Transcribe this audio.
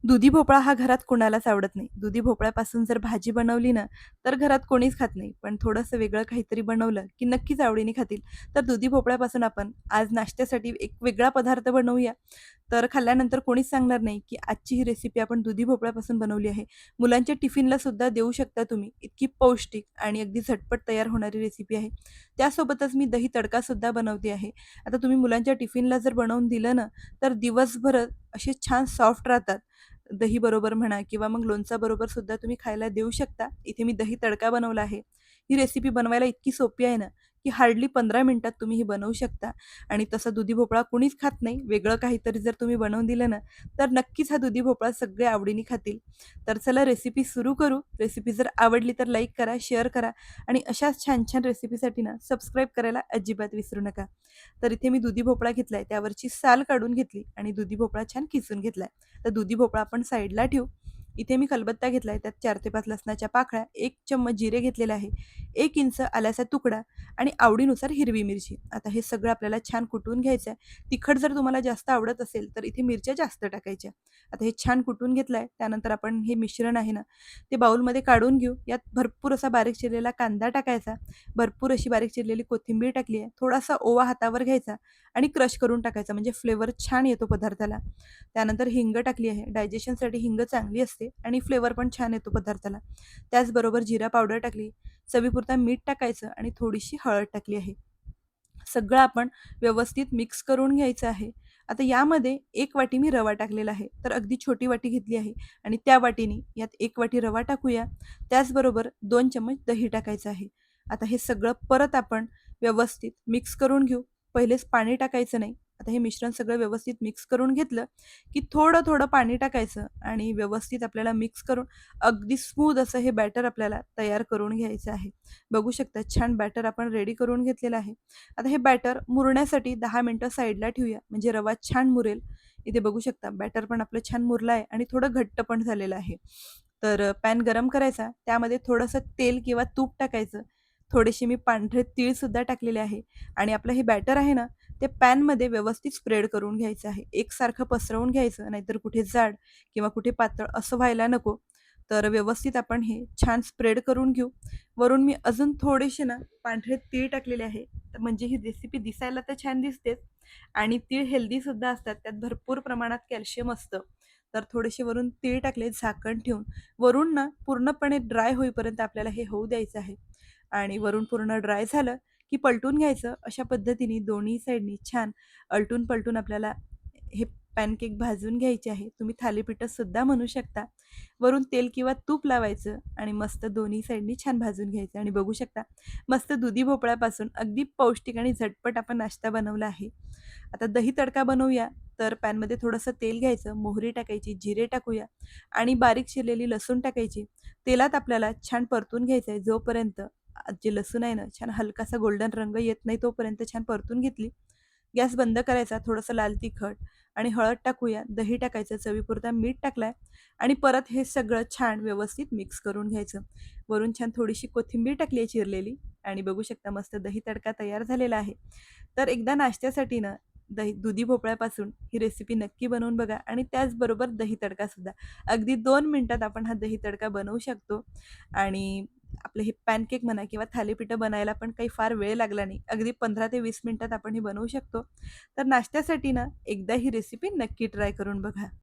दुधी भोपळा हा घरात कोणालाच आवडत नाही. दुधी भोपळ्यापासून जर भाजी बनवली ना, तर घरात कोणीच खात नाही. पण थोडंसं वेगळं काहीतरी बनवलं, की नक्कीच आवडीने खातील. तर दुधी भोपळ्यापासून आपण आज नाश्त्यासाठी एक वेगळा पदार्थ बनवूया. तर खाल्ल्यानंतर कोणीच सांगणार नाही, की आजची ही रेसिपी आपण दुधी भोपळ्यापासून बनवली आहे. मुलांच्या टिफिनला सुद्धा देऊ शकता तुम्ही. इतकी पौष्टिक आणि अगदी झटपट तयार होणारी रेसिपी आहे. त्यासोबतच मी दही तडकासुद्धा बनवते आहे. आता तुम्ही मुलांच्या टिफिनला जर बनवून दिलं ना, तर दिवसभर असे छान सॉफ्ट राहतात. दही बरोबर म्हणा किंवा मग लोणचा बरोबर सुद्धा तुम्ही खायला देऊ शकता. इथे मी दही तडका बनवला आहे. ही रेसिपी बनवायला इतकी सोपी आहे ना, की हार्डली 15 मिनिटात तुम्ही ही बनवू शकता. आणि तसा दुधी भोपळा कुणीच खात नाही. वेगळं काहीतरी जर तुम्ही बनवून दिलं ना, तर नक्कीच हा दुधी भोपळा सगळे आवडीने खातील. तर चला रेसिपी सुरू करू. रेसिपी जर आवडली तर लाईक करा, शेअर करा आणि अशाच छान-छान रेसिपीसाठी ना सबस्क्राईब करायला अजिबात विसरू नका. तर इथे मी दुधी भोपळा घेतलाय, त्यावरची साल काढून घेतली आणि दुधी भोपळा छान किसून घेतलाय. तर दुधी भोपळा आपण साईडला ठेवू. इथे मी खलबत्ता घेतलाय, त्यात 4 ते 5 लसणाच्या पाकळ्या, 1 चम्मच जिरे घेतलेले आहे, 1 इंच आल्याचा तुकडा आणि आवडीनुसार हिरवी मिरची. आता हे सगळं आपल्याला छान कुटून घ्यायचं आहे. तिखट जर तुम्हाला जास्त आवडत असेल, तर इथे मिरच्या जास्त टाकायच्या. आता हे छान कुटून घेतलंय. त्यानंतर आपण हे मिश्रण आहे ना, ते बाउलमध्ये काढून घेऊ. यात भरपूर असा बारीक चिरलेला कांदा टाकायचा, भरपूर अशी बारीक चिरलेली कोथिंबीर टाकली आहे. थोडासा ओवा हातावर घ्यायचा आणि क्रश करून टाकायचा, म्हणजे फ्लेवर छान येतो पदार्थाला. त्यानंतर हिंग टाकली आहे. डायजेशनसाठी हिंग चांगली असते आणि फ्लेवर पण छान येतो पदार्थाला. त्याचबरोबर जिरा पावडर टाकली, चवीपुरता मीठ टाकायचं आणि थोडीशी हळद टाकली आहे. सगळं आपण व्यवस्थित मिक्स करून घ्यायचं आहे. आता यामध्ये 1 वाटी मी रवा टाकलेला आहे. तर अगदी छोटी वाटी घेतली आहे आणि त्या वाटीने यात 1 वाटी रवा टाकूया. त्याचबरोबर 2 चम्मच दही टाकायचं आहे. आता हे सगळं परत आपण व्यवस्थित मिक्स करून घेऊ. पहिलेच पाणी टाकायचं नाही. आता हे मिश्रण सगळं व्यवस्थित मिक्स करून घेतलं, की थोडं-थोडं पाणी टाकायचं आणि व्यवस्थित आपल्याला मिक्स करून अगदी स्मूथ असं हे बॅटर आपल्याला तयार करून घ्यायचं आहे. बघू शकता छान बॅटर आपण रेडी करून घेतलेलं आहे. आता हे बॅटर मुरण्यासाठी 10 मिनिटं साईडला ठेवूया, म्हणजे रवा छान मुरेल. इथे बघू शकता बॅटर पण आपलं छान मुरलं आहे आणि थोडं घट्ट पण झालेलं आहे. तर पॅन गरम करायचा, त्यामध्ये थोडंसं तेल किंवा तूप टाकायचं. थोडेसे मी पांढरे तीळ सुद्धा टाकलेले आहे आणि आपलं हे बॅटर आहे ना, ते पॅनमध्ये व्यवस्थित स्प्रेड करून घ्यायचं आहे. एकसारखं पसरवून घ्यायचं, नाहीतर कुठे जाड किंवा कुठे पातळ असं व्हायला नको. तर व्यवस्थित आपण हे छान स्प्रेड करून घेऊ. वरून मी अजून थोडेसे ना पांढरे तीळ टाकलेले आहे. तर म्हणजे ही रेसिपी दिसायला तर छान दिसतेच आणि तीळ हेल्दी सुद्धा असतात. त्यात भरपूर प्रमाणात कॅल्शियम असतं. तर थोडेसे वरून तीळ टाकले झाकण ठेवून. वरून ना पूर्णपणे ड्राय होईपर्यंत आपल्याला हे होऊ द्यायचं आहे. आणि वरून पूर्ण ड्राय झालं, की पलटून घ्यायचं. अशा पद्धतीने दोन्ही साइडनी छान आलटून-पलटून आपल्याला हे पॅनकेक भाजून घ्यायचे आहे. तुम्ही थालीपीठं सुद्धा म्हणू शकता. वरून तेल किंवा तूप लावायचं आणि मस्त दोन्ही साइडनी छान भाजून घ्यायचं आणि बघू शकता मस्त दुधी भोपळ्यापासून अगदी पौष्टिक आणि झटपट आपण नाश्ता बनवला आहे. आता दही तडका बनवूया. तर पॅनमध्ये थोडंसं तेल घ्यायचं, मोहरी टाकायची, जिरे टाकूया आणि बारीक चिरलेली लसूण टाकायची. तेलात आपल्याला छान परतून घ्यायचं आहे जोपर्यंत जे लसूण आहे ना, छान हलकासा गोल्डन रंग येत नाही तोपर्यंत छान परतून घेतली. गॅस बंद करायचा, थोडंसं लाल तिखट आणि हळद टाकूया, दही टाकायचं, चवीपुरता मीठ टाकलाय आणि परत हे सगळं छान व्यवस्थित मिक्स करून घ्यायचं. वरून छान थोडीशी कोथिंबीर टाकली आहे चिरलेली आणि बघू शकता मस्त दही तडका तयार झालेला आहे. तर एकदा नाश्त्यासाठी ना दुधी भोपळ्यापासून ही रेसिपी नक्की बनवून बघा आणि त्याचबरोबर दही तडकासुद्धा. अगदी 2 मिनिटात आपण हा दही तडका बनवू शकतो आणि आपले हे पॅनकेक म्हणा किंवा थालीपीठं बनायला पण काही फार वेळ लागला नाही. अगदी 15 ते 20 मिनिटात आपण हे बनवू शकतो. तर नाश्त्यासाठी ना एकदा ही रेसिपी नक्की ट्राय करून बघा.